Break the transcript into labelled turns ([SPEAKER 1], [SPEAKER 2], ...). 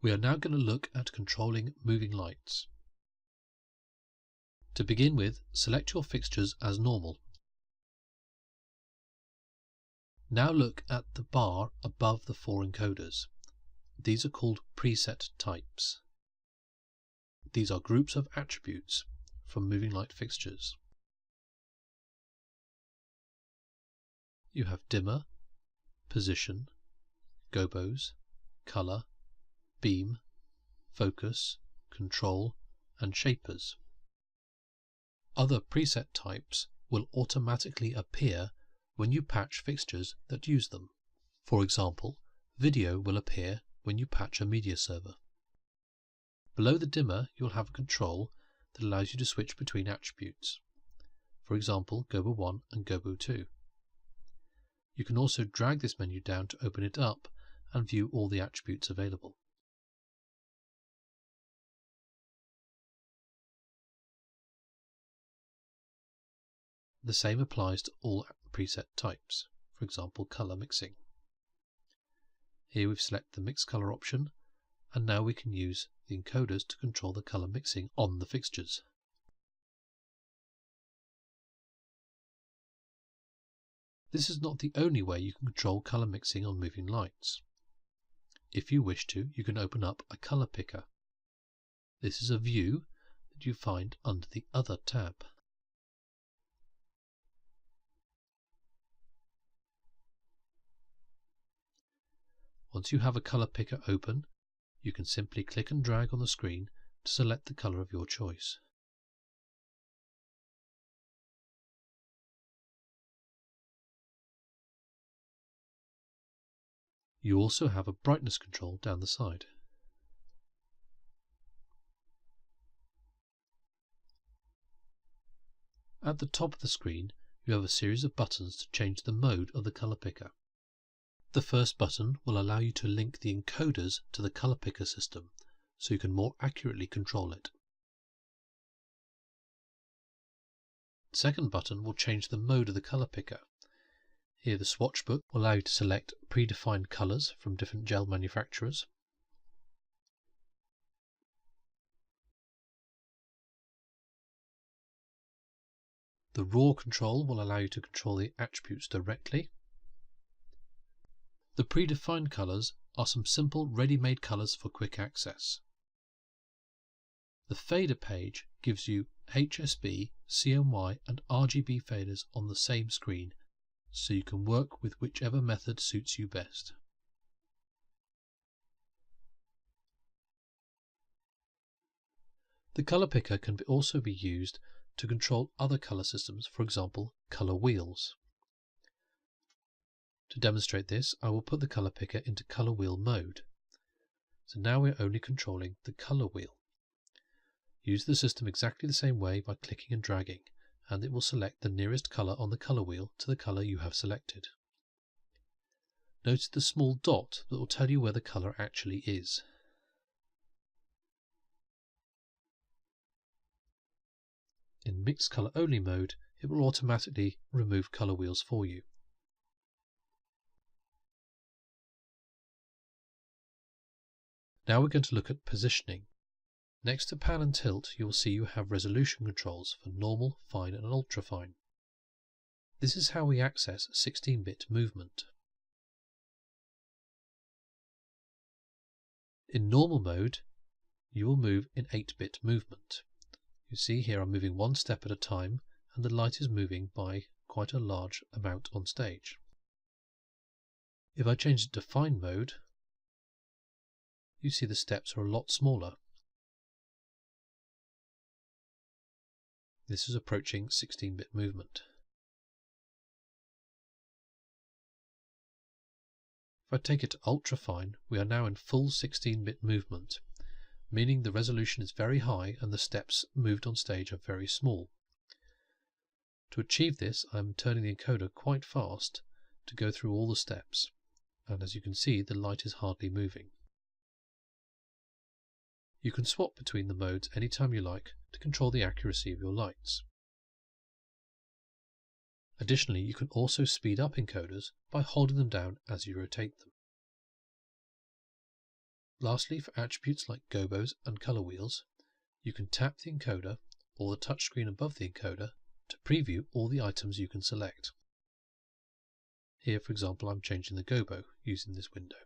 [SPEAKER 1] We are now going to look at controlling moving lights. To begin with, select your fixtures as normal. Now look at the bar above the 4 encoders. These are called preset types. These are groups of attributes from moving light fixtures. You have dimmer, position, gobos, color, beam, focus, control, and shapers. Other preset types will automatically appear when you patch fixtures that use them. For example, video will appear when you patch a media server. Below the dimmer, you'll have a control that allows you to switch between attributes. For example, Gobo 1 and Gobo 2. You can also drag this menu down to open it up and view all the attributes available. The same applies to all preset types, for example color mixing. Here we've selected the mix color option, and now we can use the encoders to control the color mixing on the fixtures. This is not the only way you can control color mixing on moving lights. If you wish to, you can open up a color picker. This is a view that you find under the Other tab. Once you have a color picker open, you can simply click and drag on the screen to select the color of your choice. You also have a brightness control down the side. At the top of the screen, you have a series of buttons to change the mode of the color picker. The first button will allow you to link the encoders to the color picker system, so you can more accurately control it. The second button will change the mode of the color picker. Here the swatch book will allow you to select predefined colors from different gel manufacturers. The raw control will allow you to control the attributes directly. The predefined colors are some simple ready-made colors for quick access. The fader page gives you HSB, CMY and RGB faders on the same screen, so you can work with whichever method suits you best. The color picker can also be used to control other color systems, for example, color wheels. To demonstrate this, I will put the color picker into color wheel mode. So now we're only controlling the color wheel. Use the system exactly the same way by clicking and dragging, and it will select the nearest color on the color wheel to the color you have selected. Notice the small dot that will tell you where the color actually is. In mixed color only mode, it will automatically remove color wheels for you. Now we're going to look at positioning. Next to pan and tilt, you will see you have resolution controls for normal, fine and ultrafine. This is how we access 16-bit movement. In normal mode, you will move in 8-bit movement. You see here I'm moving one step at a time, and the light is moving by quite a large amount on stage. If I change it to fine mode, you see the steps are a lot smaller. This is approaching 16-bit movement. If I take it to ultrafine, we are now in full 16-bit movement, meaning the resolution is very high and the steps moved on stage are very small. To achieve this, I'm turning the encoder quite fast to go through all the steps, and as you can see, the light is hardly moving. You can swap between the modes anytime you like to control the accuracy of your lights. Additionally, you can also speed up encoders by holding them down as you rotate them. Lastly, for attributes like gobos and color wheels, you can tap the encoder or the touchscreen above the encoder to preview all the items you can select. Here, for example, I'm changing the gobo using this window.